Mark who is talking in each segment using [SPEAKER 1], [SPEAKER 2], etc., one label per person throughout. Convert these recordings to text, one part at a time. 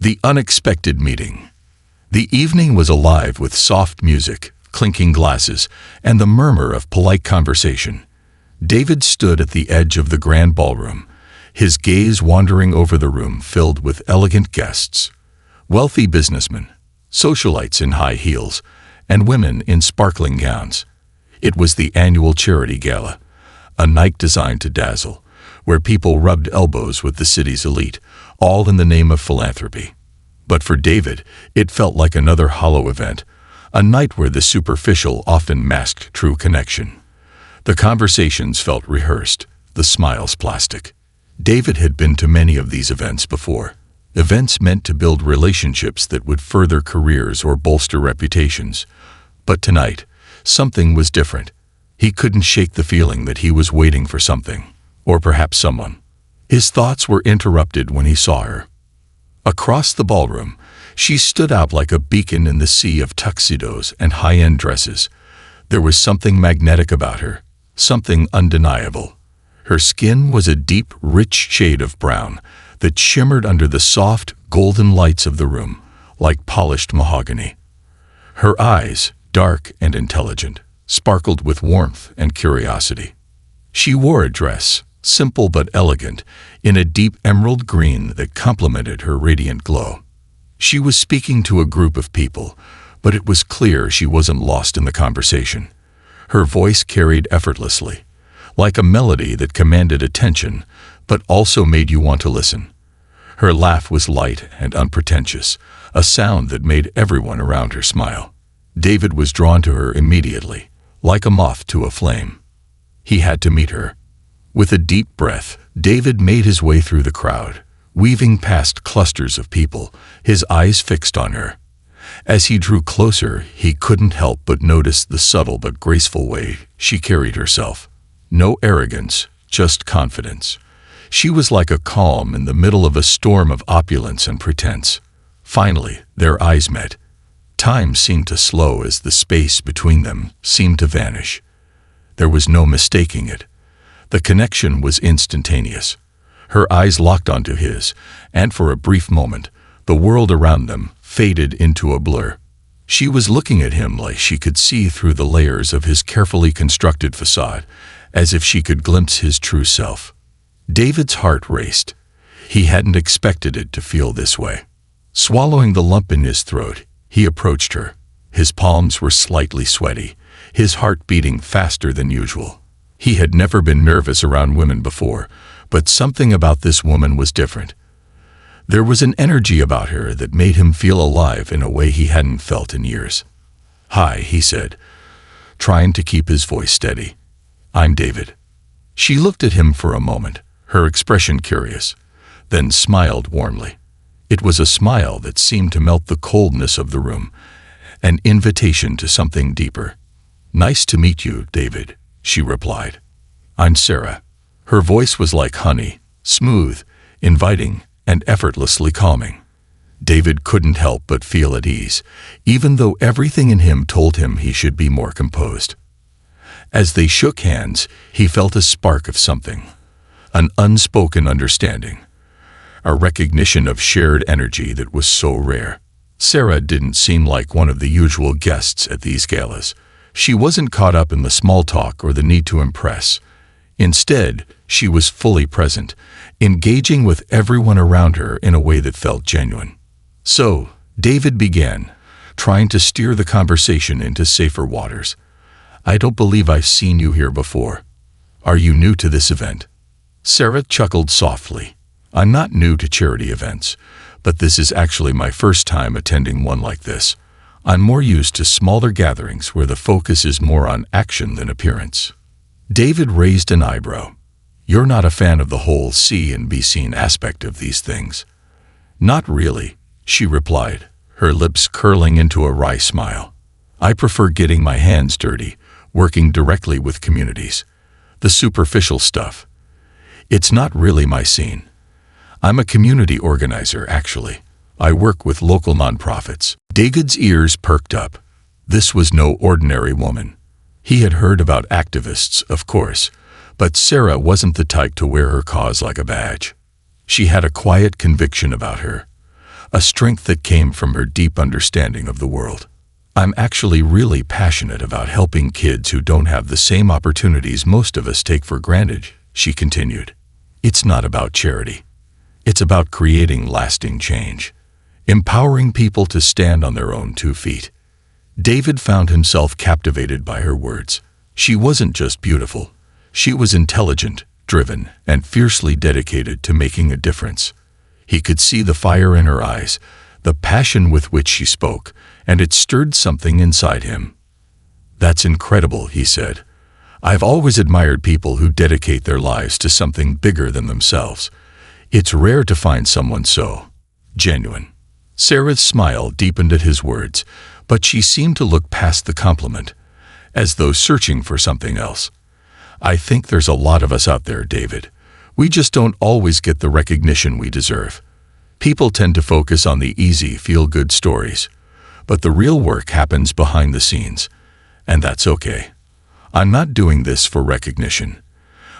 [SPEAKER 1] The unexpected meeting. The evening was alive with soft music, clinking glasses, and the murmur of polite conversation. David stood at the edge of the grand ballroom, his gaze wandering over the room filled with elegant guests. Wealthy businessmen, socialites in high heels, and women in sparkling gowns. It was the annual charity gala, a night designed to dazzle, where people rubbed elbows with the city's elite, all in the name of philanthropy. But for David, it felt like another hollow event, a night where the superficial often masked true connection. The conversations felt rehearsed, the smiles plastic. David had been to many of these events before, events meant to build relationships that would further careers or bolster reputations. But tonight, something was different. He couldn't shake the feeling that he was waiting for something, or perhaps someone. His thoughts were interrupted when he saw her. Across the ballroom, she stood out like a beacon in the sea of tuxedos and high-end dresses. There was something magnetic about her, something undeniable. Her skin was a deep, rich shade of brown that shimmered under the soft, golden lights of the room, like polished mahogany. Her eyes, dark and intelligent, sparkled with warmth and curiosity. She wore a dress, simple but elegant, in a deep emerald green that complemented her radiant glow. She was speaking to a group of people, but it was clear she wasn't lost in the conversation. Her voice carried effortlessly, like a melody that commanded attention, but also made you want to listen. Her laugh was light and unpretentious, a sound that made everyone around her smile. David was drawn to her immediately, like a moth to a flame. He had to meet her. With a deep breath, David made his way through the crowd, weaving past clusters of people, his eyes fixed on her. As he drew closer, he couldn't help but notice the subtle but graceful way she carried herself. No arrogance, just confidence. She was like a calm in the middle of a storm of opulence and pretense. Finally, their eyes met. Time seemed to slow as the space between them seemed to vanish. There was no mistaking it. The connection was instantaneous. Her eyes locked onto his, and for a brief moment, the world around them faded into a blur. She was looking at him like she could see through the layers of his carefully constructed facade, as if she could glimpse his true self. David's heart raced. He hadn't expected it to feel this way. Swallowing the lump in his throat, he approached her. His palms were slightly sweaty, his heart beating faster than usual. He had never been nervous around women before, but something about this woman was different. There was an energy about her that made him feel alive in a way he hadn't felt in years. "Hi," he said, trying to keep his voice steady. "I'm David." She looked at him for a moment, her expression curious, then smiled warmly. It was a smile that seemed to melt the coldness of the room, an invitation to something deeper. "Nice to meet you, David," she replied. "I'm Sarah." Her voice was like honey, smooth, inviting, and effortlessly calming. David couldn't help but feel at ease, even though everything in him told him he should be more composed. As they shook hands, he felt a spark of something, an unspoken understanding, a recognition of shared energy that was so rare. Sarah didn't seem like one of the usual guests at these galas. She wasn't caught up in the small talk or the need to impress. Instead, she was fully present, engaging with everyone around her in a way that felt genuine. So, David began, trying to steer the conversation into safer waters. "I don't believe I've seen you here before. Are you new to this event?" Sarah chuckled softly. "I'm not new to charity events, but this is actually my first time attending one like this. I'm more used to smaller gatherings where the focus is more on action than appearance." David raised an eyebrow. "You're not a fan of the whole see and be seen aspect of these things?" "Not really," she replied, her lips curling into a wry smile. "I prefer getting my hands dirty, working directly with communities. The superficial stuff. It's not really my scene. I'm a community organizer, actually. I work with local nonprofits." David's ears perked up. This was no ordinary woman. He had heard about activists, of course, but Sarah wasn't the type to wear her cause like a badge. She had a quiet conviction about her, a strength that came from her deep understanding of the world. "I'm actually really passionate about helping kids who don't have the same opportunities most of us take for granted," she continued. "It's not about charity. It's about creating lasting change, empowering people to stand on their own 2 feet." David found himself captivated by her words. She wasn't just beautiful. She was intelligent, driven, and fiercely dedicated to making a difference. He could see the fire in her eyes, the passion with which she spoke, and it stirred something inside him. "That's incredible," he said. "I've always admired people who dedicate their lives to something bigger than themselves. It's rare to find someone so genuine." Sarah's smile deepened at his words, but she seemed to look past the compliment, as though searching for something else. "I think there's a lot of us out there, David. We just don't always get the recognition we deserve. People tend to focus on the easy, feel-good stories, but the real work happens behind the scenes, and that's okay. I'm not doing this for recognition.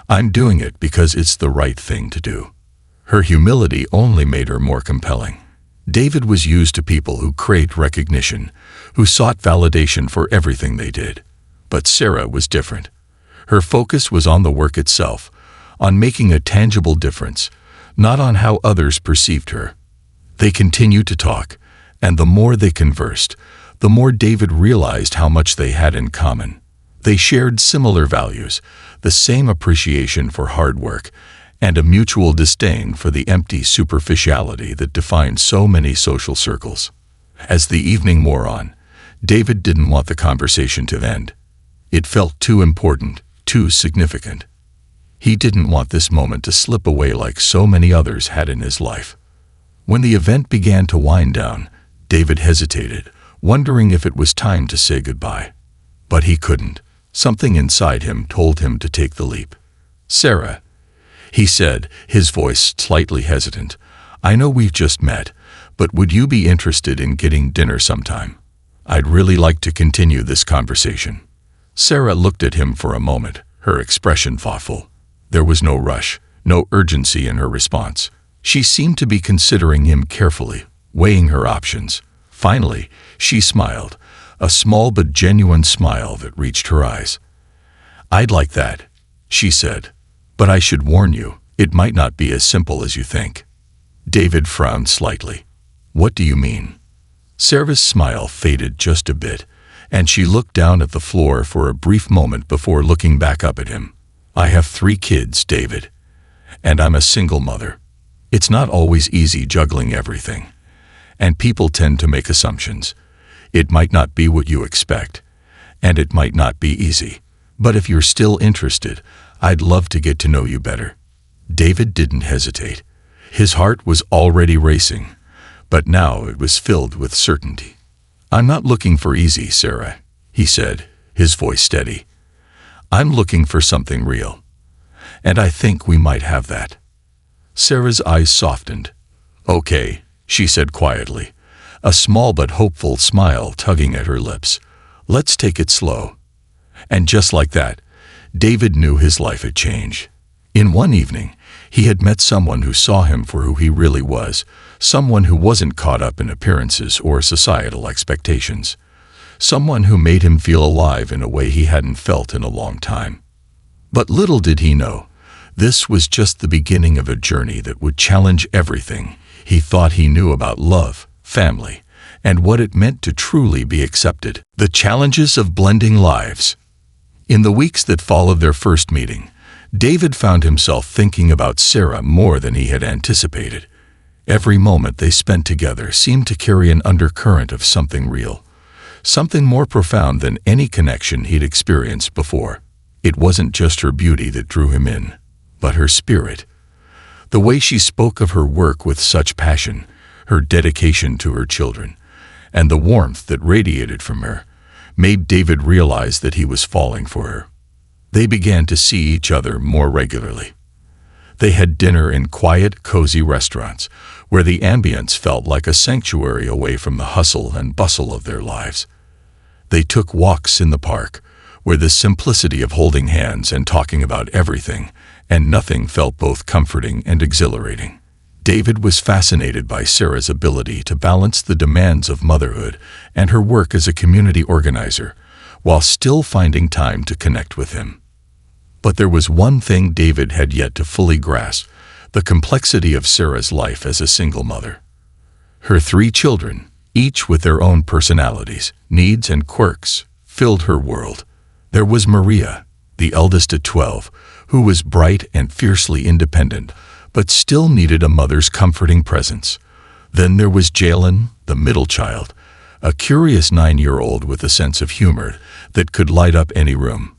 [SPEAKER 1] I'm doing it because it's the right thing to do." Her humility only made her more compelling. David was used to people who craved recognition, who sought validation for everything they did. But Sarah was different. Her focus was on the work itself, on making a tangible difference, not on how others perceived her. They continued to talk, and the more they conversed, the more David realized how much they had in common. They shared similar values, the same appreciation for hard work, and a mutual disdain for the empty superficiality that defined so many social circles. As the evening wore on, David didn't want the conversation to end. It felt too important, too significant. He didn't want this moment to slip away like so many others had in his life. When the event began to wind down, David hesitated, wondering if it was time to say goodbye. But he couldn't. Something inside him told him to take the leap. "Sarah," he said, his voice slightly hesitant, "I know we've just met, but would you be interested in getting dinner sometime? I'd really like to continue this conversation." Sarah looked at him for a moment, her expression thoughtful. There was no rush, no urgency in her response. She seemed to be considering him carefully, weighing her options. Finally, she smiled, a small but genuine smile that reached her eyes. "I'd like that," she said. "But I should warn you, it might not be as simple as you think." David frowned slightly. "What do you mean?" Sarah's smile faded just a bit, and she looked down at the floor for a brief moment before looking back up at him. "I have 3 kids, David, and I'm a single mother. It's not always easy juggling everything, and people tend to make assumptions. It might not be what you expect, and it might not be easy. But if you're still interested, I'd love to get to know you better." David didn't hesitate. His heart was already racing, but now it was filled with certainty. "I'm not looking for easy, Sarah," he said, his voice steady. "I'm looking for something real, and I think we might have that." Sarah's eyes softened. "Okay," she said quietly, a small but hopeful smile tugging at her lips. "Let's take it slow." And just like that, David knew his life had changed. In one evening, he had met someone who saw him for who he really was, someone who wasn't caught up in appearances or societal expectations, someone who made him feel alive in a way he hadn't felt in a long time. But little did he know, this was just the beginning of a journey that would challenge everything he thought he knew about love, family, and what it meant to truly be accepted. The challenges of blending lives. In the weeks that followed their first meeting, David found himself thinking about Sarah more than he had anticipated. Every moment they spent together seemed to carry an undercurrent of something real, something more profound than any connection he'd experienced before. It wasn't just her beauty that drew him in, but her spirit. The way she spoke of her work with such passion, her dedication to her children, and the warmth that radiated from her, made David realize that he was falling for her. They began to see each other more regularly. They had dinner in quiet, cozy restaurants, where the ambience felt like a sanctuary away from the hustle and bustle of their lives. They took walks in the park, where the simplicity of holding hands and talking about everything and nothing felt both comforting and exhilarating. David was fascinated by Sarah's ability to balance the demands of motherhood and her work as a community organizer, while still finding time to connect with him. But there was one thing David had yet to fully grasp: the complexity of Sarah's life as a single mother. Her 3 children, each with their own personalities, needs, and quirks, filled her world. There was Maria, the eldest at 12, who was bright and fiercely independent, but still needed a mother's comforting presence. Then there was Jalen, the middle child, a curious 9-year-old with a sense of humor that could light up any room.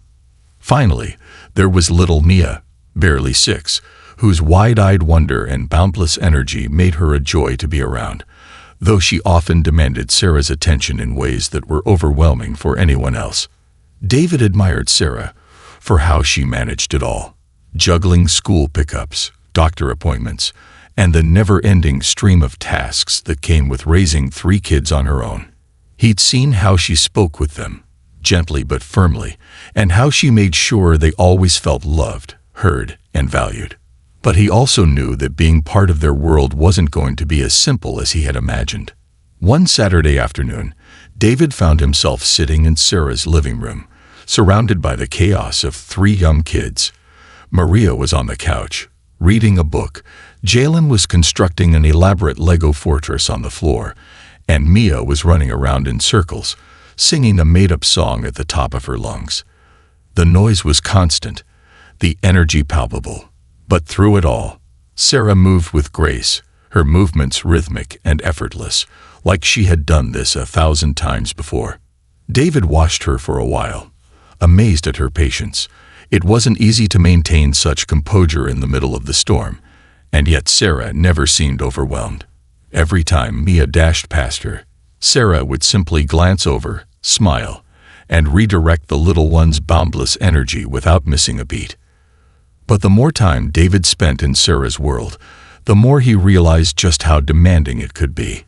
[SPEAKER 1] Finally, there was little Mia, barely 6, whose wide-eyed wonder and boundless energy made her a joy to be around, though she often demanded Sarah's attention in ways that were overwhelming for anyone else. David admired Sarah for how she managed it all, juggling school pickups, doctor appointments, and the never-ending stream of tasks that came with raising 3 kids on her own. He'd seen how she spoke with them, gently but firmly, and how she made sure they always felt loved, heard, and valued. But he also knew that being part of their world wasn't going to be as simple as he had imagined. One Saturday afternoon, David found himself sitting in Sarah's living room, surrounded by the chaos of 3 young kids. Maria was on the couch, reading a book. Jalen was constructing an elaborate Lego fortress on the floor, and Mia was running around in circles, singing a made-up song at the top of her lungs. The noise was constant, the energy palpable, but through it all, Sarah moved with grace, her movements rhythmic and effortless, like she had done this 1,000 times before. David watched her for a while, amazed at her patience. It wasn't easy to maintain such composure in the middle of the storm, and yet Sarah never seemed overwhelmed. Every time Mia dashed past her, Sarah would simply glance over, smile, and redirect the little one's boundless energy without missing a beat. But the more time David spent in Sarah's world, the more he realized just how demanding it could be.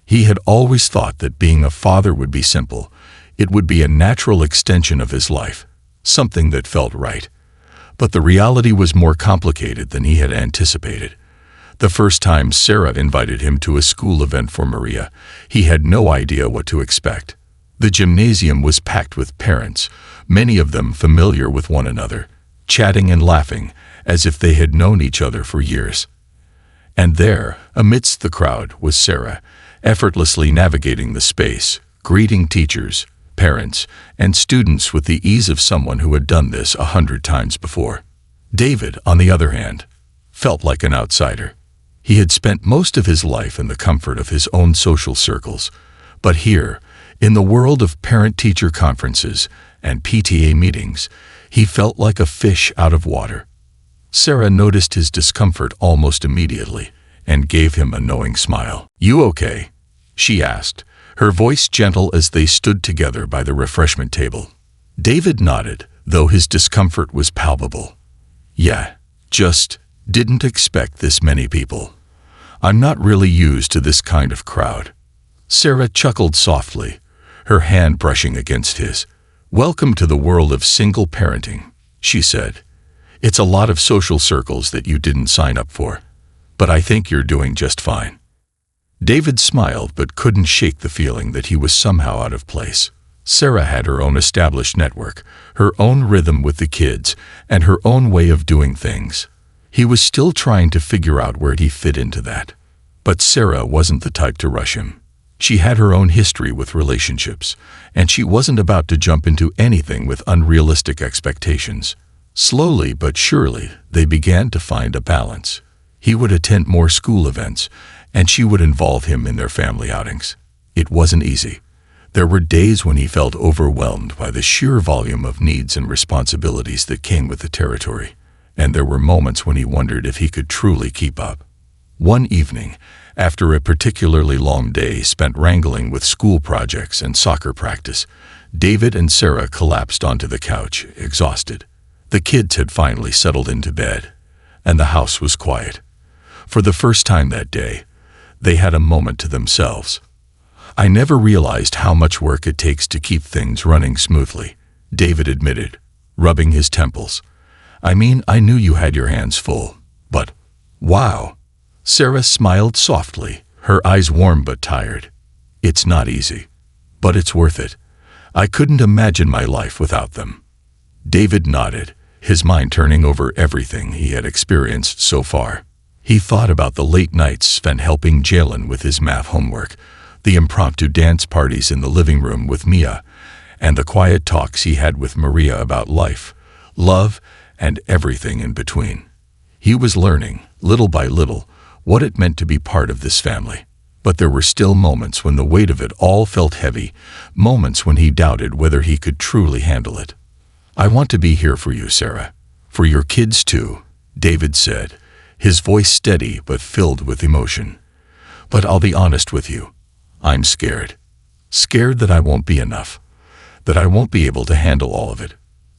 [SPEAKER 1] He had always thought that being a father would be simple. It would be a natural extension of his life, something that felt right. But the reality was more complicated than he had anticipated. The first time Sarah invited him to a school event for Maria, he had no idea what to expect. The gymnasium was packed with parents, many of them familiar with one another, chatting and laughing as if they had known each other for years. And there, amidst the crowd, was Sarah, effortlessly navigating the space, greeting teachers, parents, and students with the ease of someone who had done this 100 times before. David, on the other hand, felt like an outsider. He had spent most of his life in the comfort of his own social circles, but here, in the world of parent-teacher conferences and PTA meetings, he felt like a fish out of water. Sarah noticed his discomfort almost immediately and gave him a knowing smile. "You okay?" she asked, her voice gentle as they stood together by the refreshment table. David nodded, though his discomfort was palpable. "Yeah, just didn't expect this many people. I'm not really used to this kind of crowd." Sarah chuckled softly, her hand brushing against his. "Welcome to the world of single parenting," she said. "It's a lot of social circles that you didn't sign up for, but I think you're doing just fine." David smiled but couldn't shake the feeling that he was somehow out of place. Sarah had her own established network, her own rhythm with the kids, and her own way of doing things. He was still trying to figure out where he fit into that. But Sarah wasn't the type to rush him. She had her own history with relationships, and she wasn't about to jump into anything with unrealistic expectations. Slowly but surely, they began to find a balance. He would attend more school events, and she would involve him in their family outings. It wasn't easy. There were days when he felt overwhelmed by the sheer volume of needs and responsibilities that came with the territory, and there were moments when he wondered if he could truly keep up. One evening, after a particularly long day spent wrangling with school projects and soccer practice, David and Sarah collapsed onto the couch, exhausted. The kids had finally settled into bed, and the house was quiet. For the first time that day, they had a moment to themselves. "I never realized how much work it takes to keep things running smoothly," David admitted, rubbing his temples. "I mean, I knew you had your hands full, but wow." Sarah smiled softly, her eyes warm but tired. "It's not easy, but it's worth it. I couldn't imagine my life without them." David nodded, his mind turning over everything he had experienced so far. He thought about the late nights spent helping Jalen with his math homework, the impromptu dance parties in the living room with Mia, and the quiet talks he had with Maria about life, love, and everything in between. He was learning, little by little, what it meant to be part of this family. But there were still moments when the weight of it all felt heavy, moments when he doubted whether he could truly handle it. "I want to be here for you, Sarah. For your kids too," David said, his voice steady but filled with emotion. "But I'll be honest with you. I'm scared. Scared that I won't be enough, that I won't be able to handle all of it."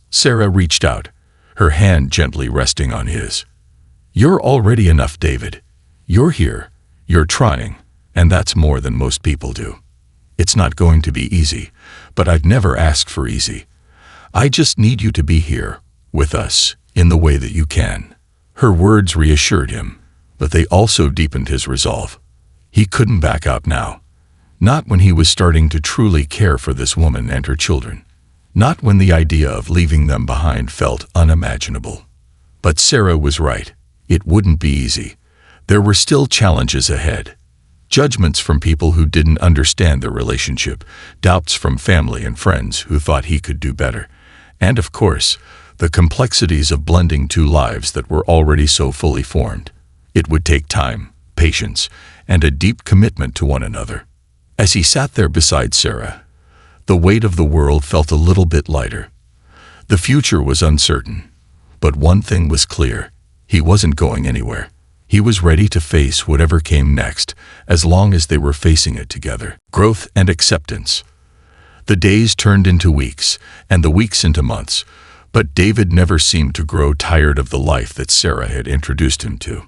[SPEAKER 1] Sarah reached out, her hand gently resting on his. "You're already enough, David. You're here, you're trying, and that's more than most people do. It's not going to be easy, but I've never asked for easy. I just need you to be here, with us, in the way that you can." Her words reassured him, but they also deepened his resolve. He couldn't back out now. Not when he was starting to truly care for this woman and her children. Not when the idea of leaving them behind felt unimaginable. But Sarah was right. It wouldn't be easy. There were still challenges ahead. Judgments from people who didn't understand their relationship, doubts from family and friends who thought he could do better, and of course, the complexities of blending two lives that were already so fully formed. It would take time, patience, and a deep commitment to one another. As he sat there beside Sarah, the weight of the world felt a little bit lighter. The future was uncertain, but one thing was clear: he wasn't going anywhere. He was ready to face whatever came next, as long as they were facing it together. Growth and acceptance. The days turned into weeks, and the weeks into months, but David never seemed to grow tired of the life that Sarah had introduced him to.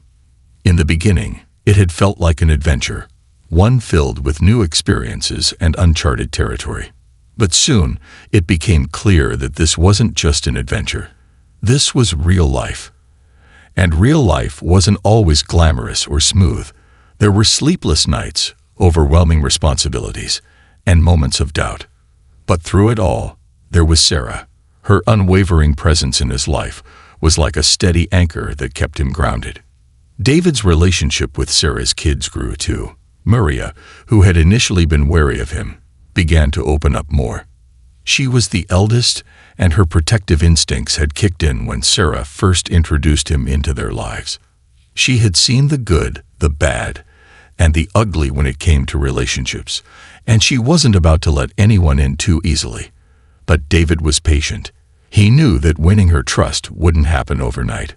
[SPEAKER 1] In the beginning, it had felt like an adventure, one filled with new experiences and uncharted territory. But soon, it became clear that this wasn't just an adventure. This was real life. And real life wasn't always glamorous or smooth. There were sleepless nights, overwhelming responsibilities, and moments of doubt. But through it all, there was Sarah. Her unwavering presence in his life was like a steady anchor that kept him grounded. David's relationship with Sarah's kids grew too. Maria, who had initially been wary of him, began to open up more. She was the eldest, and her protective instincts had kicked in when Sarah first introduced him into their lives. She had seen the good, the bad, and the ugly when it came to relationships, and she wasn't about to let anyone in too easily. But David was patient. He knew that winning her trust wouldn't happen overnight.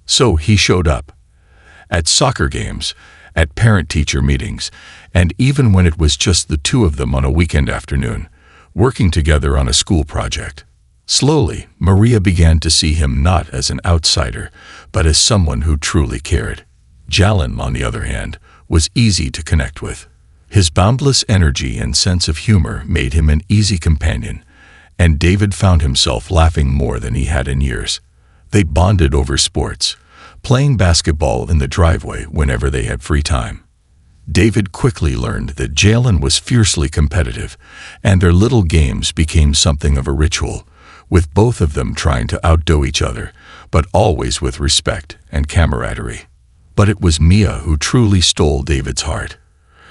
[SPEAKER 1] So he showed up. At soccer games, at parent-teacher meetings, and even when it was just the two of them on a weekend afternoon, working together on a school project. Slowly, Maria began to see him not as an outsider, but as someone who truly cared. Jalen, on the other hand, was easy to connect with. His boundless energy and sense of humor made him an easy companion, and David found himself laughing more than he had in years. They bonded over sports, playing basketball in the driveway whenever they had free time. David quickly learned that Jalen was fiercely competitive, and their little games became something of a ritual, with both of them trying to outdo each other, but always with respect and camaraderie. But it was Mia who truly stole David's heart.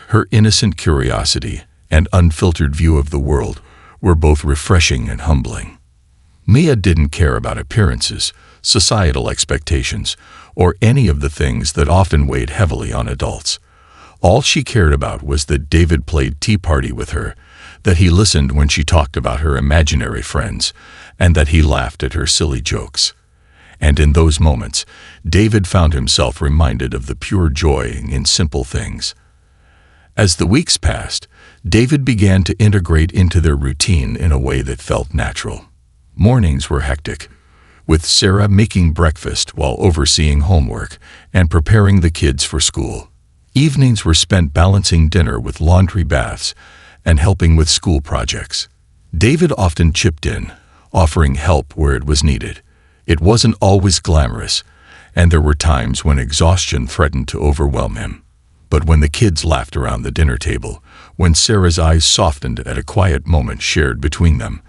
[SPEAKER 1] Her innocent curiosity and unfiltered view of the world were both refreshing and humbling. Mia didn't care about appearances, societal expectations, or any of the things that often weighed heavily on adults. All she cared about was that David played tea party with her, that he listened when she talked about her imaginary friends, and that he laughed at her silly jokes. And in those moments, David found himself reminded of the pure joy in simple things. As the weeks passed, David began to integrate into their routine in a way that felt natural. Mornings were hectic, with Sarah making breakfast while overseeing homework and preparing the kids for school. Evenings were spent balancing dinner with laundry baths and helping with school projects. David often chipped in, offering help where it was needed. It wasn't always glamorous, and there were times when exhaustion threatened to overwhelm him. But when the kids laughed around the dinner table, when Sarah's eyes softened at a quiet moment shared between them,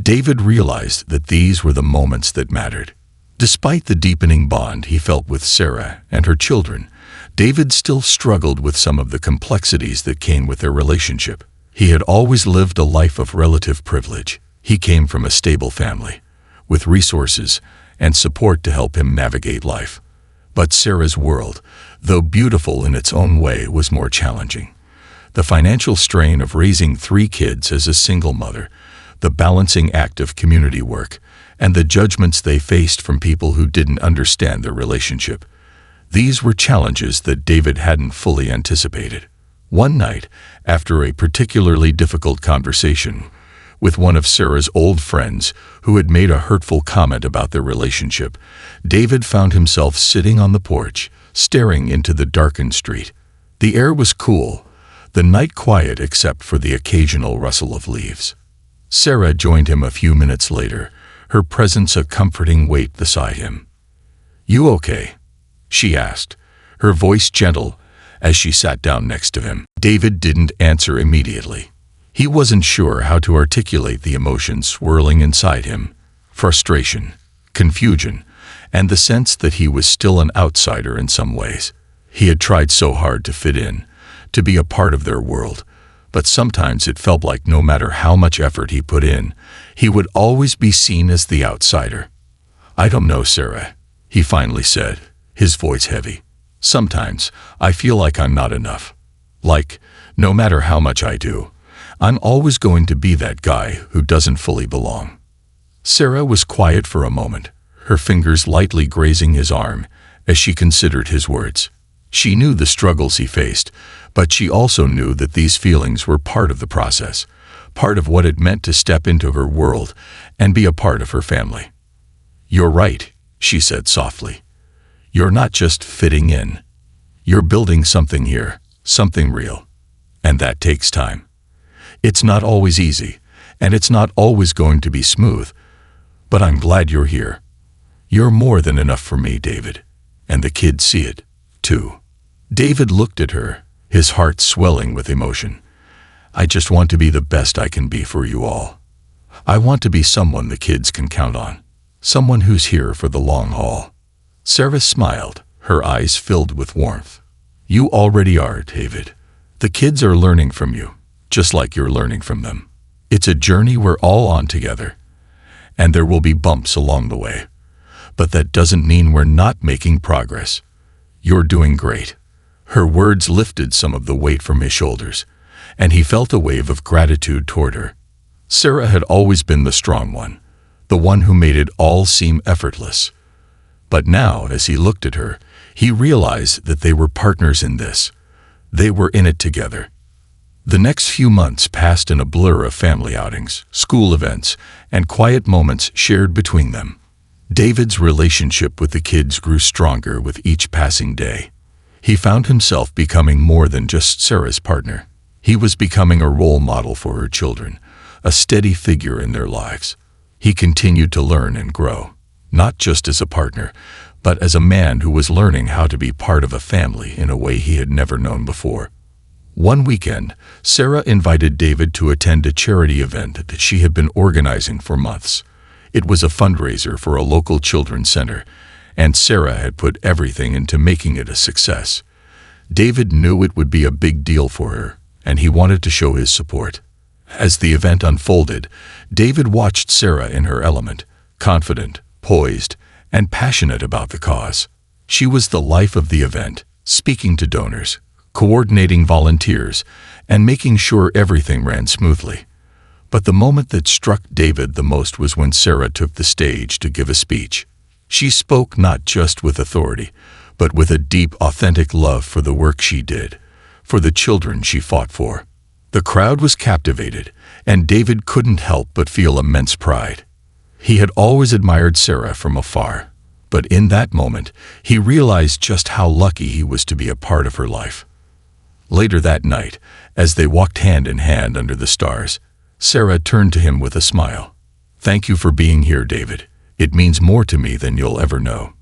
[SPEAKER 1] David realized that these were the moments that mattered. Despite the deepening bond he felt with Sarah and her children, David still struggled with some of the complexities that came with their relationship. He had always lived a life of relative privilege. He came from a stable family, with resources and support to help him navigate life. But Sarah's world, though beautiful in its own way, was more challenging. The financial strain of raising 3 kids as a single mother, the balancing act of community work, and the judgments they faced from people who didn't understand their relationship. These were challenges that David hadn't fully anticipated. One night, after a particularly difficult conversation with one of Sarah's old friends who had made a hurtful comment about their relationship, David found himself sitting on the porch, staring into the darkened street. The air was cool, the night quiet except for the occasional rustle of leaves. Sarah joined him a few minutes later, her presence a comforting weight beside him. "You okay?" she asked, her voice gentle as she sat down next to him. David didn't answer immediately. He wasn't sure how to articulate the emotions swirling inside him: frustration, confusion, and the sense that he was still an outsider in some ways. He had tried so hard to fit in, to be a part of their world, but sometimes it felt like no matter how much effort he put in, he would always be seen as the outsider. "I don't know, Sarah," he finally said, his voice heavy. "Sometimes I feel like I'm not enough. Like, no matter how much I do, I'm always going to be that guy who doesn't fully belong." Sarah was quiet for a moment, her fingers lightly grazing his arm as she considered his words. She knew the struggles he faced, but she also knew that these feelings were part of the process, part of what it meant to step into her world and be a part of her family. "You're right," she said softly. "You're not just fitting in. You're building something here, something real. And that takes time. It's not always easy, and it's not always going to be smooth. But I'm glad you're here. You're more than enough for me, David. And the kids see it, too." David looked at her, his heart swelling with emotion. "I just want to be the best I can be for you all. I want to be someone the kids can count on, someone who's here for the long haul." Sarah smiled, her eyes filled with warmth. "You already are, David. The kids are learning from you, just like you're learning from them. It's a journey we're all on together, and there will be bumps along the way. But that doesn't mean we're not making progress. You're doing great." Her words lifted some of the weight from his shoulders, and he felt a wave of gratitude toward her. Sarah had always been the strong one, the one who made it all seem effortless. But now, as he looked at her, he realized that they were partners in this. They were in it together. The next few months passed in a blur of family outings, school events, and quiet moments shared between them. David's relationship with the kids grew stronger with each passing day. He found himself becoming more than just Sarah's partner. He was becoming a role model for her children, a steady figure in their lives. He continued to learn and grow, not just as a partner, but as a man who was learning how to be part of a family in a way he had never known before. One weekend, Sarah invited David to attend a charity event that she had been organizing for months. It was a fundraiser for a local children's center, and Sarah had put everything into making it a success. David knew it would be a big deal for her, and he wanted to show his support. As the event unfolded, David watched Sarah in her element, confident, poised, and passionate about the cause. She was the life of the event, speaking to donors, coordinating volunteers, and making sure everything ran smoothly. But the moment that struck David the most was when Sarah took the stage to give a speech. She spoke not just with authority, but with a deep, authentic love for the work she did, for the children she fought for. The crowd was captivated, and David couldn't help but feel immense pride. He had always admired Sarah from afar, but in that moment, he realized just how lucky he was to be a part of her life. Later that night, as they walked hand in hand under the stars, Sarah turned to him with a smile. "Thank you for being here, David. It means more to me than you'll ever know."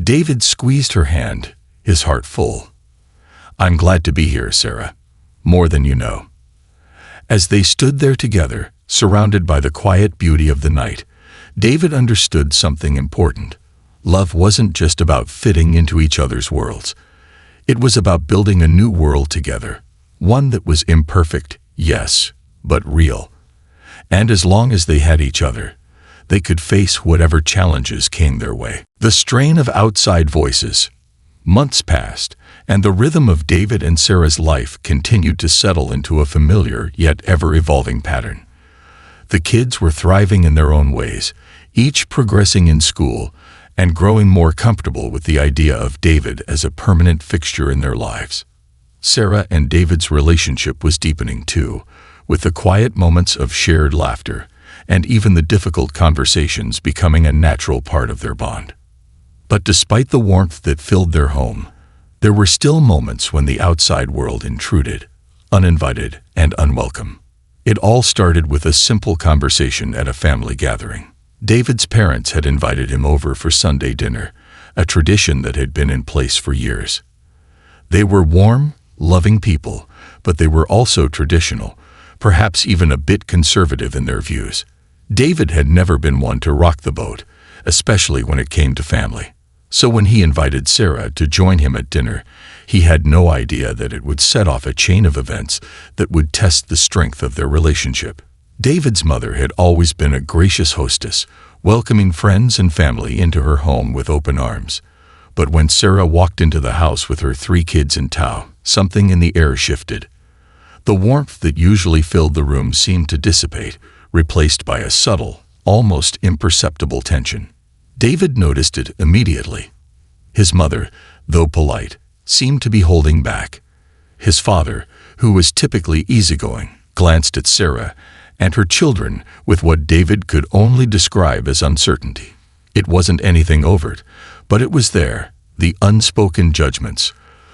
[SPEAKER 1] David squeezed her hand, his heart full. "I'm glad to be here, Sarah. More than you know." As they stood there together, surrounded by the quiet beauty of the night, David understood something important. Love wasn't just about fitting into each other's worlds. It was about building a new world together, one that was imperfect, yes, but real. And as long as they had each other, they could face whatever challenges came their way. The strain of outside voices. Months passed, and the rhythm of David and Sarah's life continued to settle into a familiar yet ever-evolving pattern. The kids were thriving in their own ways, each progressing in school and growing more comfortable with the idea of David as a permanent fixture in their lives. Sarah and David's relationship was deepening too, with the quiet moments of shared laughter and even the difficult conversations becoming a natural part of their bond. But despite the warmth that filled their home, there were still moments when the outside world intruded, uninvited and unwelcome. It all started with a simple conversation at a family gathering. David's parents had invited him over for Sunday dinner, a tradition that had been in place for years. They were warm, loving people, but they were also traditional, perhaps even a bit conservative in their views. David had never been one to rock the boat, especially when it came to family. So when he invited Sarah to join him at dinner, he had no idea that it would set off a chain of events that would test the strength of their relationship. David's mother had always been a gracious hostess, welcoming friends and family into her home with open arms. But when Sarah walked into the house with her 3 kids in tow, something in the air shifted. The warmth that usually filled the room seemed to dissipate, replaced by a subtle, almost imperceptible tension. David noticed it immediately. His mother, though polite, seemed to be holding back. His father, who was typically easygoing, glanced at Sarah and her children with what David could only describe as uncertainty. It wasn't anything overt, but it was there, the unspoken judgments,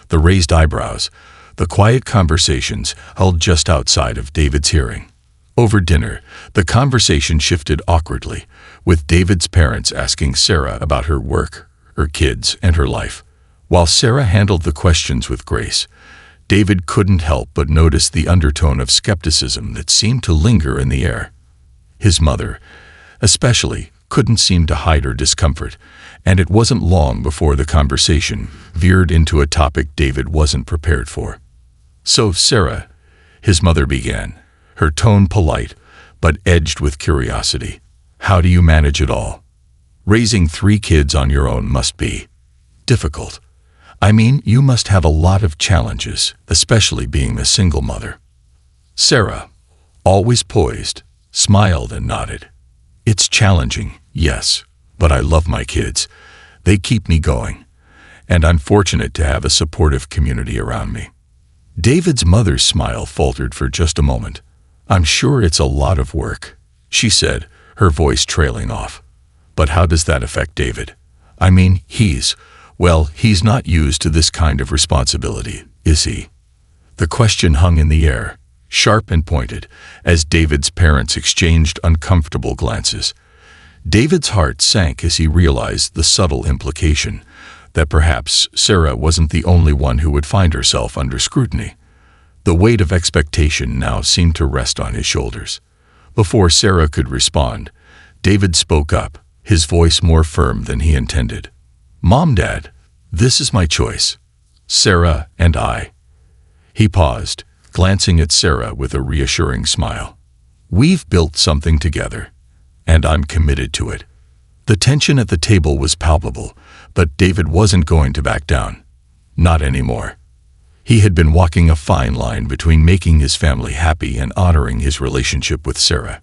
[SPEAKER 1] the raised eyebrows, the quiet conversations held just outside of David's hearing. Over dinner, the conversation shifted awkwardly, with David's parents asking Sarah about her work, her kids, and her life. While Sarah handled the questions with grace, David couldn't help but notice the undertone of skepticism that seemed to linger in the air. His mother, especially, couldn't seem to hide her discomfort, and it wasn't long before the conversation veered into a topic David wasn't prepared for. "So, Sarah," his mother began, her tone polite, but edged with curiosity, "how do you manage it all? Raising 3 kids on your own must be difficult. I mean, you must have a lot of challenges, especially being a single mother." Sarah, always poised, smiled and nodded. "It's challenging, yes, but I love my kids. They keep me going, and I'm fortunate to have a supportive community around me." David's mother's smile faltered for just a moment. "I'm sure it's a lot of work," she said, her voice trailing off. "But how does that affect David? I mean, he's not used to this kind of responsibility, is he?" The question hung in the air, sharp and pointed, as David's parents exchanged uncomfortable glances. David's heart sank as he realized the subtle implication that perhaps Sarah wasn't the only one who would find herself under scrutiny. The weight of expectation now seemed to rest on his shoulders. Before Sarah could respond, David spoke up, his voice more firm than he intended. "Mom, Dad, this is my choice. Sarah and I." He paused, glancing at Sarah with a reassuring smile. "We've built something together, and I'm committed to it." The tension at the table was palpable, but David wasn't going to back down. Not anymore. He had been walking a fine line between making his family happy and honoring his relationship with Sarah.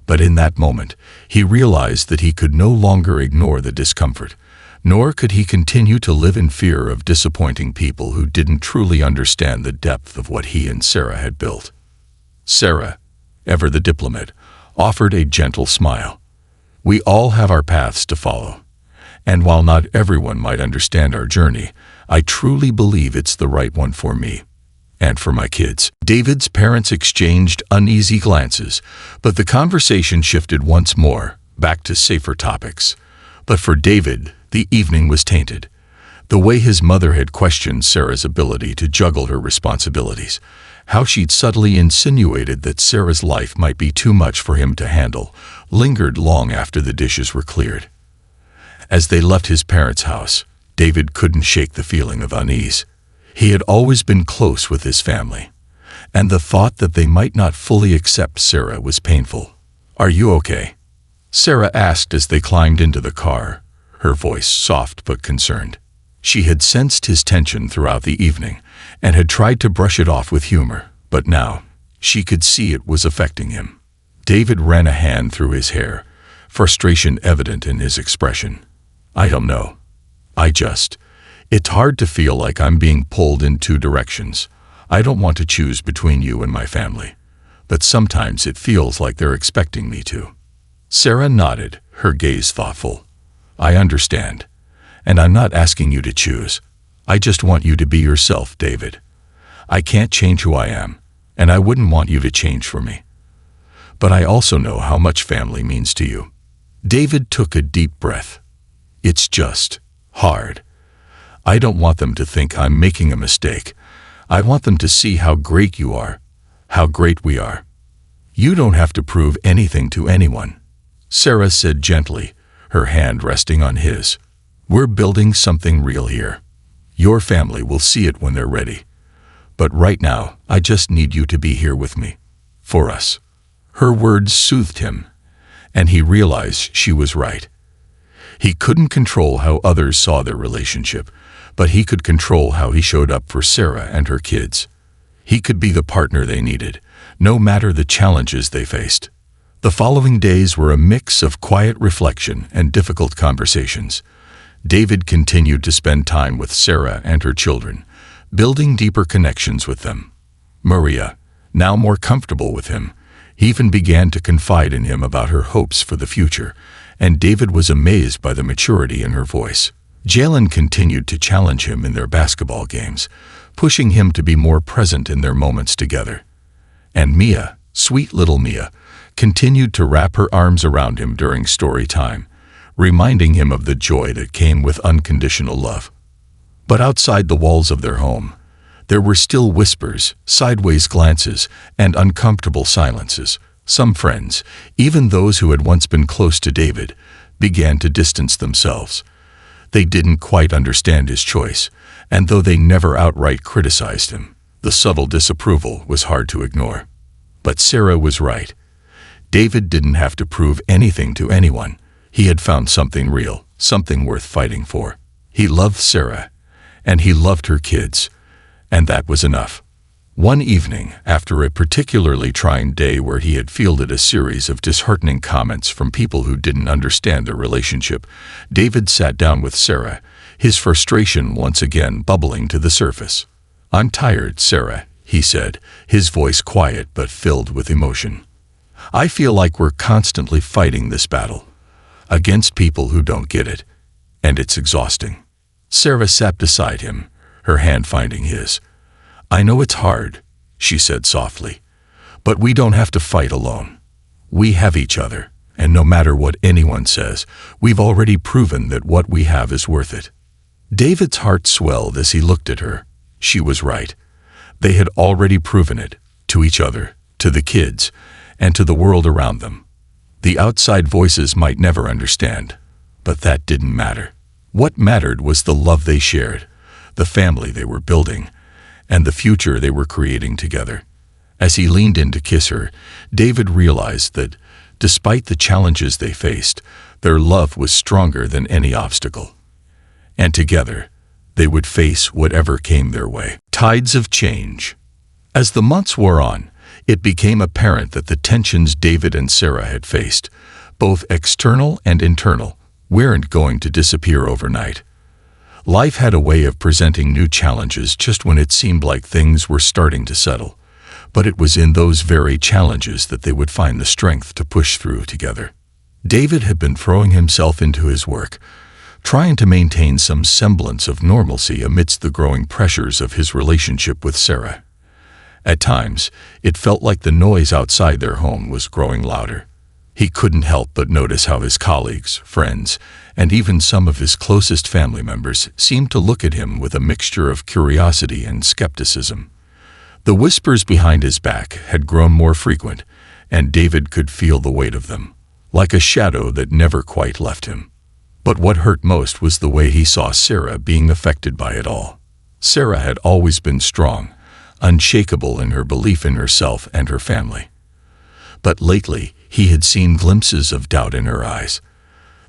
[SPEAKER 1] But in that moment, he realized that he could no longer ignore the discomfort, nor could he continue to live in fear of disappointing people who didn't truly understand the depth of what he and Sarah had built. Sarah, ever the diplomat, offered a gentle smile. "We all have our paths to follow, and while not everyone might understand our journey, I truly believe it's the right one for me and for my kids." David's parents exchanged uneasy glances, but the conversation shifted once more, back to safer topics. But for David, The evening was tainted. The way his mother had questioned Sarah's ability to juggle her responsibilities, how she'd subtly insinuated that Sarah's life might be too much for him to handle, lingered long after the dishes were cleared. As they left his parents' house, David couldn't shake the feeling of unease. He had always been close with his family, and the thought that they might not fully accept Sarah was painful. "Are you okay?" Sarah asked as they climbed into the car, her voice soft but concerned. She had sensed his tension throughout the evening and had tried to brush it off with humor, but now she could see it was affecting him. David ran a hand through his hair, frustration evident in his expression. "I don't know. It's hard to feel like I'm being pulled in two directions. I don't want to choose between you and my family, but sometimes it feels like they're expecting me to." Sarah nodded, her gaze thoughtful. "I understand, and I'm not asking you to choose. I just want you to be yourself, David. I can't change who I am, and I wouldn't want you to change for me. But I also know how much family means to you." David took a deep breath. "It's just hard. I don't want them to think I'm making a mistake. I want them to see how great you are, how great we are. You don't have to prove anything to anyone," Sarah said gently, her hand resting on his. "We're building something real here. Your family will see it when they're ready. But right now, I just need you to be here with me. For us." Her words soothed him, and he realized she was right. He couldn't control how others saw their relationship, but he could control how he showed up for Sarah and her kids. He could be the partner they needed, no matter the challenges they faced. The following days were a mix of quiet reflection and difficult conversations. David continued to spend time with Sarah and her children, building deeper connections with them. Maria, now more comfortable with him, even began to confide in him about her hopes for the future, and David was amazed by the maturity in her voice. Jalen continued to challenge him in their basketball games, pushing him to be more present in their moments together. And Mia, sweet little Mia, continued to wrap her arms around him during story time, reminding him of the joy that came with unconditional love. But outside the walls of their home, there were still whispers, sideways glances, and uncomfortable silences. Some friends, even those who had once been close to David, began to distance themselves. They didn't quite understand his choice, and though they never outright criticized him, the subtle disapproval was hard to ignore. But Sarah was right. David didn't have to prove anything to anyone. He had found something real, something worth fighting for. He loved Sarah, and he loved her kids, and that was enough. One evening, after a particularly trying day where he had fielded a series of disheartening comments from people who didn't understand their relationship, David sat down with Sarah, his frustration once again bubbling to the surface. "I'm tired, Sarah," he said, his voice quiet but filled with emotion. "I feel like we're constantly fighting this battle against people who don't get it, and it's exhausting." Sarah sat beside him, her hand finding his. "I know it's hard," she said softly, "but we don't have to fight alone. We have each other, and no matter what anyone says, we've already proven that what we have is worth it." David's heart swelled as he looked at her. She was right. They had already proven it, to each other, to the kids, and to the world around them. The outside voices might never understand, but that didn't matter. What mattered was the love they shared, the family they were building, and the future they were creating together. As he leaned in to kiss her, David realized that, despite the challenges they faced, their love was stronger than any obstacle. And together, they would face whatever came their way. Tides of change. As the months wore on, it became apparent that the tensions David and Sarah had faced, both external and internal, weren't going to disappear overnight. Life had a way of presenting new challenges just when it seemed like things were starting to settle, but it was in those very challenges that they would find the strength to push through together. David had been throwing himself into his work, trying to maintain some semblance of normalcy amidst the growing pressures of his relationship with Sarah. At times, it felt like the noise outside their home was growing louder. He couldn't help but notice how his colleagues, friends, and even some of his closest family members seemed to look at him with a mixture of curiosity and skepticism. The whispers behind his back had grown more frequent, and David could feel the weight of them, like a shadow that never quite left him. But what hurt most was the way he saw Sarah being affected by it all. Sarah had always been strong, unshakable in her belief in herself and her family. But lately, he had seen glimpses of doubt in her eyes.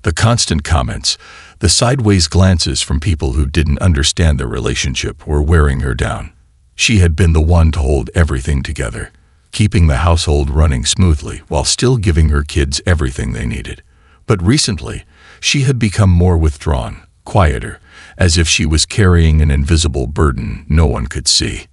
[SPEAKER 1] The constant comments, the sideways glances from people who didn't understand their relationship were wearing her down. She had been the one to hold everything together, keeping the household running smoothly while still giving her kids everything they needed. But recently, she had become more withdrawn, quieter, as if she was carrying an invisible burden no one could see.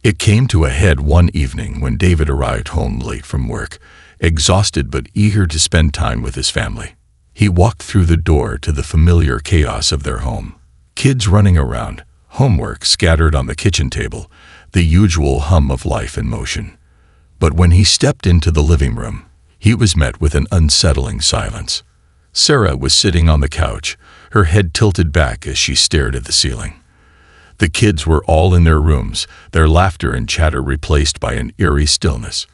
[SPEAKER 1] It came to a head one evening when David arrived home late from work, exhausted but eager to spend time with his family. He walked through the door to the familiar chaos of their home. Kids running around, homework scattered on the kitchen table, the usual hum of life in motion. But when he stepped into the living room, he was met with an unsettling silence. Sarah was sitting on the couch, her head tilted back as she stared at the ceiling. The kids were all in their rooms, their laughter and chatter replaced by an eerie stillness.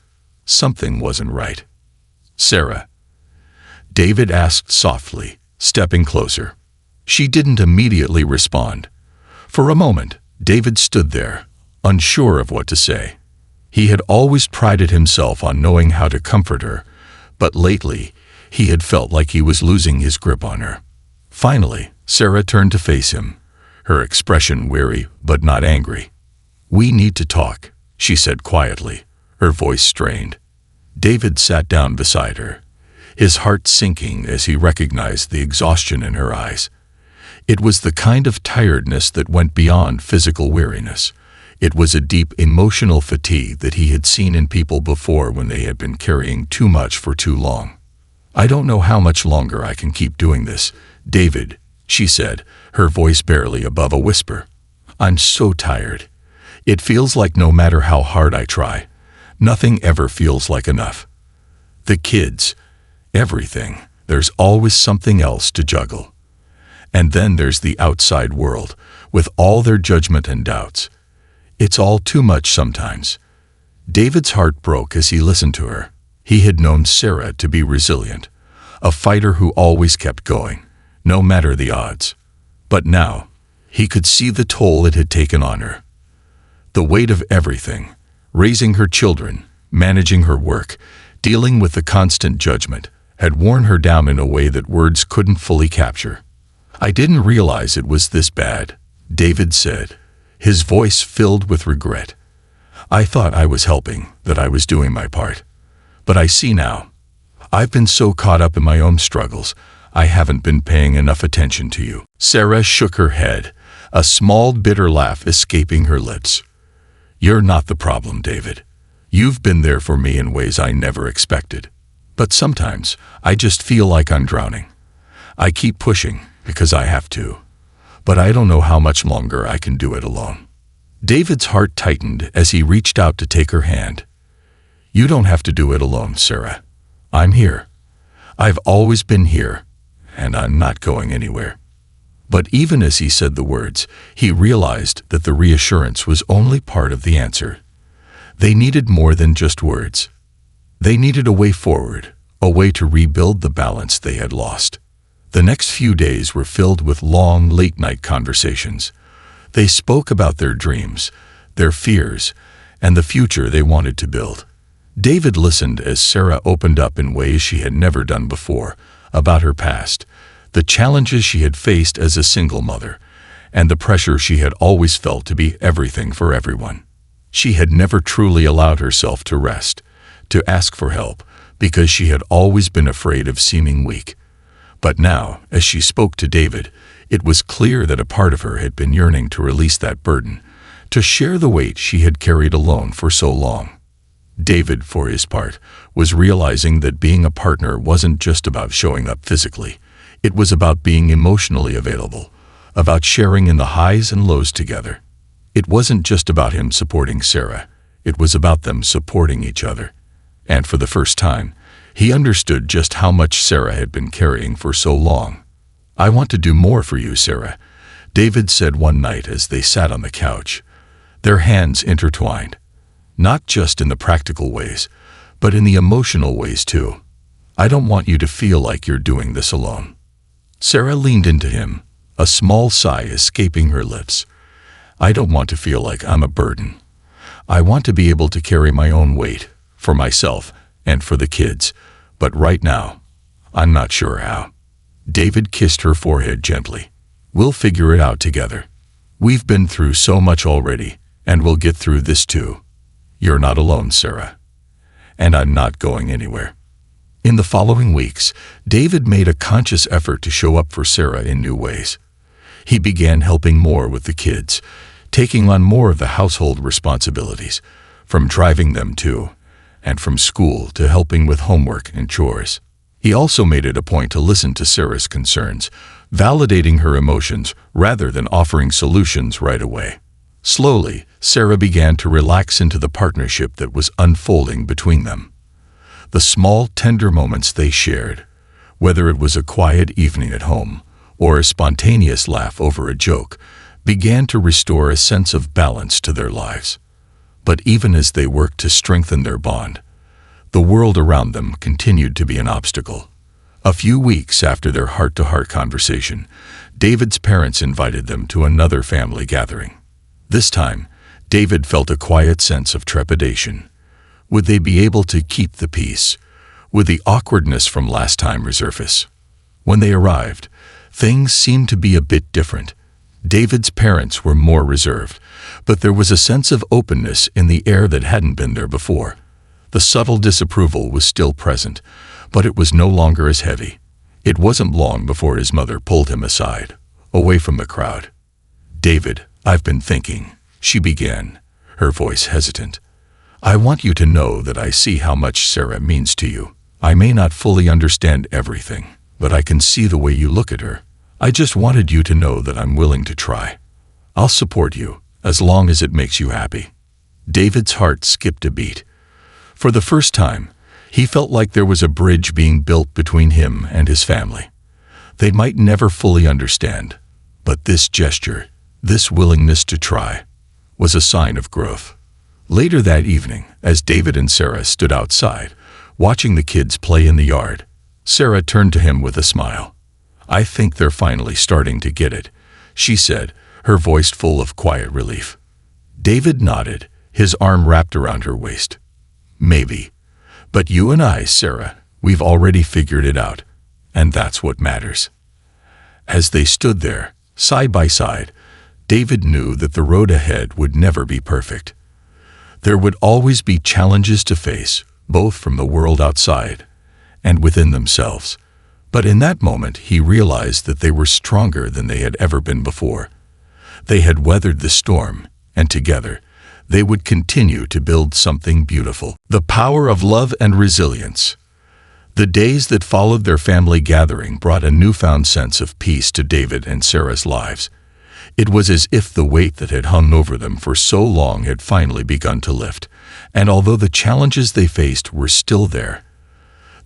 [SPEAKER 1] Something wasn't right. "Sarah?" David asked softly, stepping closer. She didn't immediately respond. For a moment, David stood there, unsure of what to say. He had always prided himself on knowing how to comfort her, but lately, he had felt like he was losing his grip on her. Finally, Sarah turned to face him, her expression weary but not angry. "We need to talk," she said quietly, her voice strained. David sat down beside her, his heart sinking as he recognized the exhaustion in her eyes. It was the kind of tiredness that went beyond physical weariness. It was a deep emotional fatigue that he had seen in people before when they had been carrying too much for too long. "I don't know how much longer I can keep doing this, David," she said, her voice barely above a whisper. "I'm so tired. It feels like no matter how hard I try, nothing ever feels like enough. The kids, everything, there's always something else to juggle. And then there's the outside world, with all their judgment and doubts. It's all too much sometimes." David's heart broke as he listened to her. He had known Sarah to be resilient, a fighter who always kept going, no matter the odds. But now, he could see the toll it had taken on her. The weight of everything, raising her children, managing her work, dealing with the constant judgment, had worn her down in a way that words couldn't fully capture. "I didn't realize it was this bad," David said, his voice filled with regret. "I thought I was helping, that I was doing my part. But I see now. I've been so caught up in my own struggles, I haven't been paying enough attention to you." Sarah shook her head, a small bitter laugh escaping her lips. "You're not the problem, David. You've been there for me in ways I never expected. But sometimes, I just feel like I'm drowning. I keep pushing, because I have to. But I don't know how much longer I can do it alone." David's heart tightened as he reached out to take her hand. "You don't have to do it alone, Sarah. I'm here. I've always been here, and I'm not going anywhere." But even as he said the words, he realized that the reassurance was only part of the answer. They needed more than just words. They needed a way forward, a way to rebuild the balance they had lost. The next few days were filled with long, late-night conversations. They spoke about their dreams, their fears, and the future they wanted to build. David listened as Sarah opened up in ways she had never done before, about her past, the challenges she had faced as a single mother, and the pressure she had always felt to be everything for everyone. She had never truly allowed herself to rest, to ask for help, because she had always been afraid of seeming weak. But now, as she spoke to David, it was clear that a part of her had been yearning to release that burden, to share the weight she had carried alone for so long. David, for his part, was realizing that being a partner wasn't just about showing up physically. It was about being emotionally available, about sharing in the highs and lows together. It wasn't just about him supporting Sarah. It was about them supporting each other. And for the first time, He understood just how much Sarah had been carrying for so long. "I want to do more for you, Sarah," David said one night as they sat on the couch, their hands intertwined. "Not just in the practical ways, but in the emotional ways too. I don't want you to feel like you're doing this alone." Sarah leaned into him, a small sigh escaping her lips. "I don't want to feel like I'm a burden. I want to be able to carry my own weight, for myself and for the kids, but right now, I'm not sure how." David kissed her forehead gently. "We'll figure it out together. We've been through so much already, and we'll get through this too. You're not alone, Sarah. And I'm not going anywhere." In the following weeks, David made a conscious effort to show up for Sarah in new ways. He began helping more with the kids, taking on more of the household responsibilities, from driving them to and from school to helping with homework and chores. He also made it a point to listen to Sarah's concerns, validating her emotions rather than offering solutions right away. Slowly, Sarah began to relax into the partnership that was unfolding between them. The small, tender moments they shared, whether it was a quiet evening at home or a spontaneous laugh over a joke, began to restore a sense of balance to their lives. But even as they worked to strengthen their bond, the world around them continued to be an obstacle. A few weeks after their heart-to-heart conversation, David's parents invited them to another family gathering. This time, David felt a quiet sense of trepidation. Would they be able to keep the peace? Would the awkwardness from last time resurface? When they arrived, things seemed to be a bit different. David's parents were more reserved, but there was a sense of openness in the air that hadn't been there before. The subtle disapproval was still present, but it was no longer as heavy. It wasn't long before his mother pulled him aside, away from the crowd. "David, I've been thinking," she began, her voice hesitant. "I want you to know that I see how much Sarah means to you. I may not fully understand everything, but I can see the way you look at her. I just wanted you to know that I'm willing to try. I'll support you, as long as it makes you happy." David's heart skipped a beat. For the first time, he felt like there was a bridge being built between him and his family. They might never fully understand, but this gesture, this willingness to try, was a sign of growth. Later that evening, as David and Sarah stood outside, watching the kids play in the yard, Sarah turned to him with a smile. "I think they're finally starting to get it," she said, her voice full of quiet relief. David nodded, his arm wrapped around her waist. "Maybe. But you and I, Sarah, we've already figured it out, and that's what matters." As they stood there, side by side, David knew that the road ahead would never be perfect. There would always be challenges to face, both from the world outside and within themselves. But in that moment, he realized that they were stronger than they had ever been before. They had weathered the storm, and together, they would continue to build something beautiful. The power of love and resilience. The days that followed their family gathering brought a newfound sense of peace to David and Sarah's lives. It was as if the weight that had hung over them for so long had finally begun to lift, and although the challenges they faced were still there,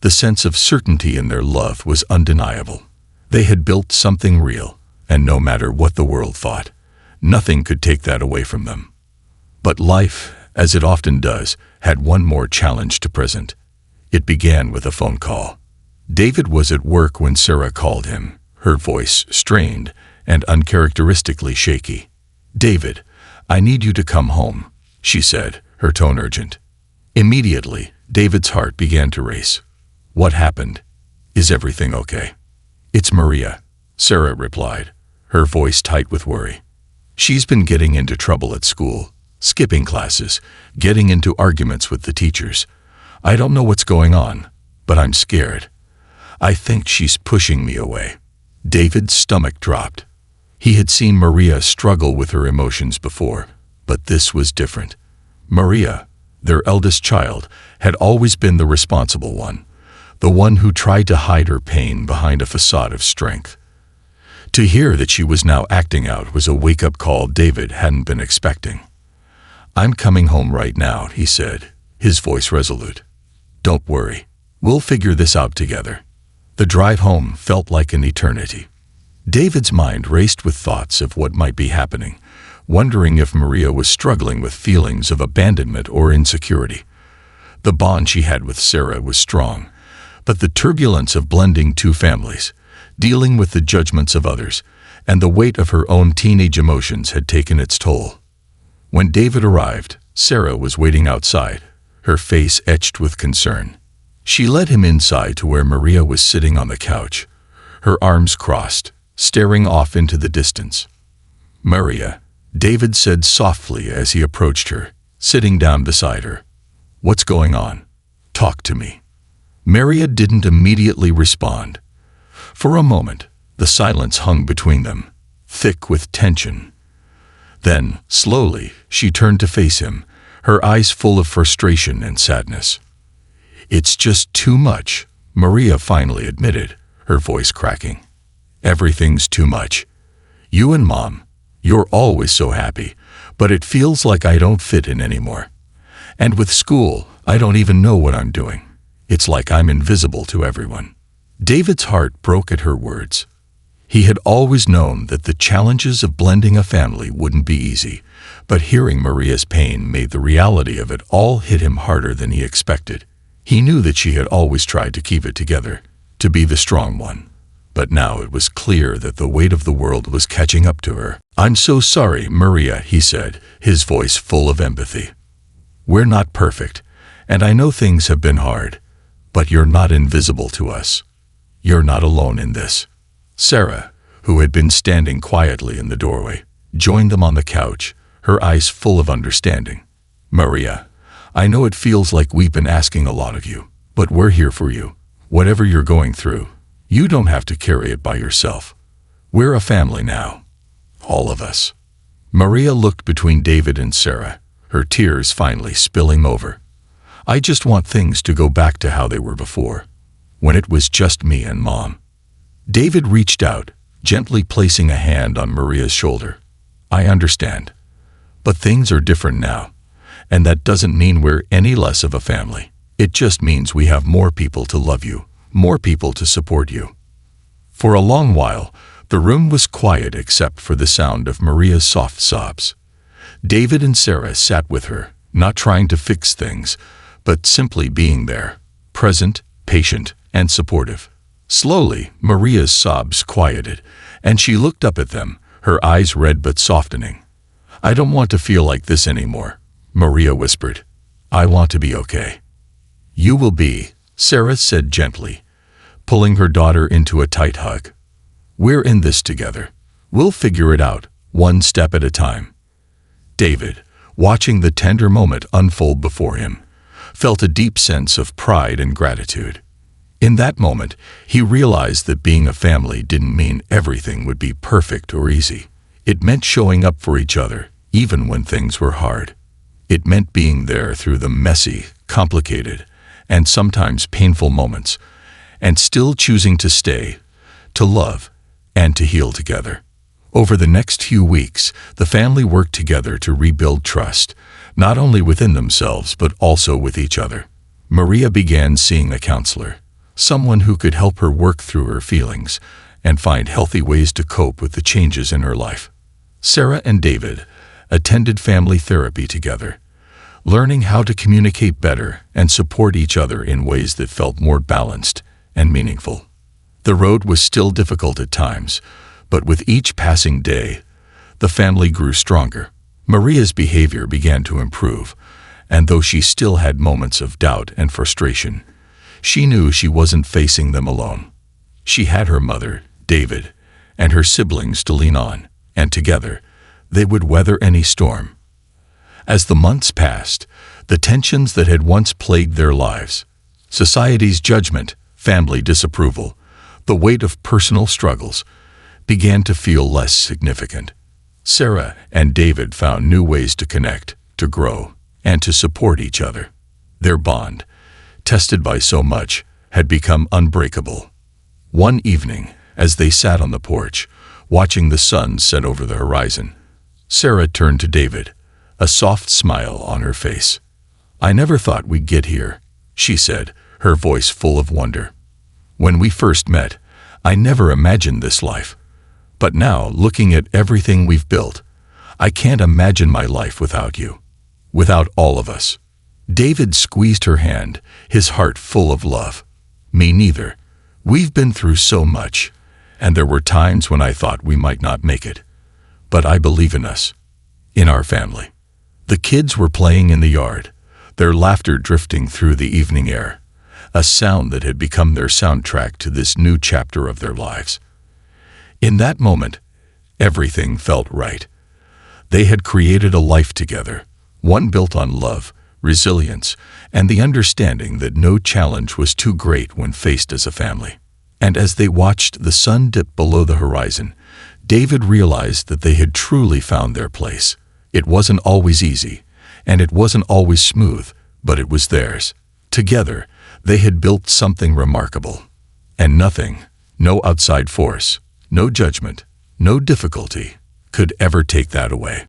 [SPEAKER 1] the sense of certainty in their love was undeniable. They had built something real, and no matter what the world thought, nothing could take that away from them. But life, as it often does, had one more challenge to present. It began with a phone call. David was at work when Sarah called him, her voice strained and uncharacteristically shaky. "David, I need you to come home," she said, her tone urgent. Immediately, David's heart began to race. "What happened? Is everything okay?" "It's Maria," Sarah replied, her voice tight with worry. "She's been getting into trouble at school, skipping classes, getting into arguments with the teachers. I don't know what's going on, but I'm scared. I think she's pushing me away." David's stomach dropped. He had seen Maria struggle with her emotions before, but this was different. Maria, their eldest child, had always been the responsible one, the one who tried to hide her pain behind a facade of strength. To hear that she was now acting out was a wake-up call David hadn't been expecting. "I'm coming home right now," he said, his voice resolute. "Don't worry. We'll figure this out together." The drive home felt like an eternity. David's mind raced with thoughts of what might be happening, wondering if Maria was struggling with feelings of abandonment or insecurity. The bond she had with Sarah was strong, but the turbulence of blending two families, dealing with the judgments of others, and the weight of her own teenage emotions had taken its toll. When David arrived, Sarah was waiting outside, her face etched with concern. She led him inside to where Maria was sitting on the couch, her arms crossed, staring off into the distance. "Maria," David said softly as he approached her, sitting down beside her. "What's going on? Talk to me." Maria didn't immediately respond. For a moment, the silence hung between them, thick with tension. Then, slowly, she turned to face him, her eyes full of frustration and sadness. "It's just too much," Maria finally admitted, her voice cracking. "Everything's too much. You and Mom, you're always so happy, but it feels like I don't fit in anymore. And with school, I don't even know what I'm doing. It's like I'm invisible to everyone." David's heart broke at her words. He had always known that the challenges of blending a family wouldn't be easy, but hearing Maria's pain made the reality of it all hit him harder than he expected. He knew that she had always tried to keep it together, to be the strong one. But now it was clear that the weight of the world was catching up to her. "I'm so sorry, Maria," he said, his voice full of empathy. "We're not perfect, and I know things have been hard, but you're not invisible to us. You're not alone in this." Sarah, who had been standing quietly in the doorway, joined them on the couch, her eyes full of understanding. "Maria, I know it feels like we've been asking a lot of you, but we're here for you. Whatever you're going through, you don't have to carry it by yourself. We're a family now. All of us." Maria looked between David and Sarah, her tears finally spilling over. "I just want things to go back to how they were before, when it was just me and Mom." David reached out, gently placing a hand on Maria's shoulder. "I understand, but things are different now, and that doesn't mean we're any less of a family. It just means we have more people to love you, more people to support you." For a long while, the room was quiet except for the sound of Maria's soft sobs. David and Sarah sat with her, not trying to fix things, but simply being there, present, patient, and supportive. Slowly, Maria's sobs quieted, and she looked up at them, her eyes red but softening. "I don't want to feel like this anymore," Maria whispered. "I want to be okay." "You will be," Sarah said gently, pulling her daughter into a tight hug. "We're in this together. We'll figure it out, one step at a time." David, watching the tender moment unfold before him, felt a deep sense of pride and gratitude. In that moment, he realized that being a family didn't mean everything would be perfect or easy. It meant showing up for each other, even when things were hard. It meant being there through the messy, complicated, and sometimes painful moments, and still choosing to stay, to love, and to heal together. Over the next few weeks, the family worked together to rebuild trust, not only within themselves but also with each other. Maria began seeing a counselor, someone who could help her work through her feelings and find healthy ways to cope with the changes in her life. Sarah and David attended family therapy together, learning how to communicate better and support each other in ways that felt more balanced and meaningful. The road was still difficult at times, but with each passing day, the family grew stronger. Maria's behavior began to improve, and though she still had moments of doubt and frustration, she knew she wasn't facing them alone. She had her mother, David, and her siblings to lean on, and together, they would weather any storm. As the months passed, the tensions that had once plagued their lives, society's judgment, family disapproval, the weight of personal struggles, began to feel less significant. Sarah and David found new ways to connect, to grow, and to support each other. Their bond, tested by so much, had become unbreakable. One evening, as they sat on the porch, watching the sun set over the horizon, Sarah turned to David, a soft smile on her face. "I never thought we'd get here," she said, her voice full of wonder. "When we first met, I never imagined this life. But now, looking at everything we've built, I can't imagine my life without you. Without all of us." David squeezed her hand, his heart full of love. "Me neither. We've been through so much, and there were times when I thought we might not make it. But I believe in us, in our family." The kids were playing in the yard, their laughter drifting through the evening air, a sound that had become their soundtrack to this new chapter of their lives. In that moment, everything felt right. They had created a life together, one built on love, resilience, and the understanding that no challenge was too great when faced as a family. And as they watched the sun dip below the horizon, David realized that they had truly found their place. It wasn't always easy, and it wasn't always smooth, but it was theirs. Together, they had built something remarkable. And nothing, no outside force, no judgment, no difficulty, could ever take that away.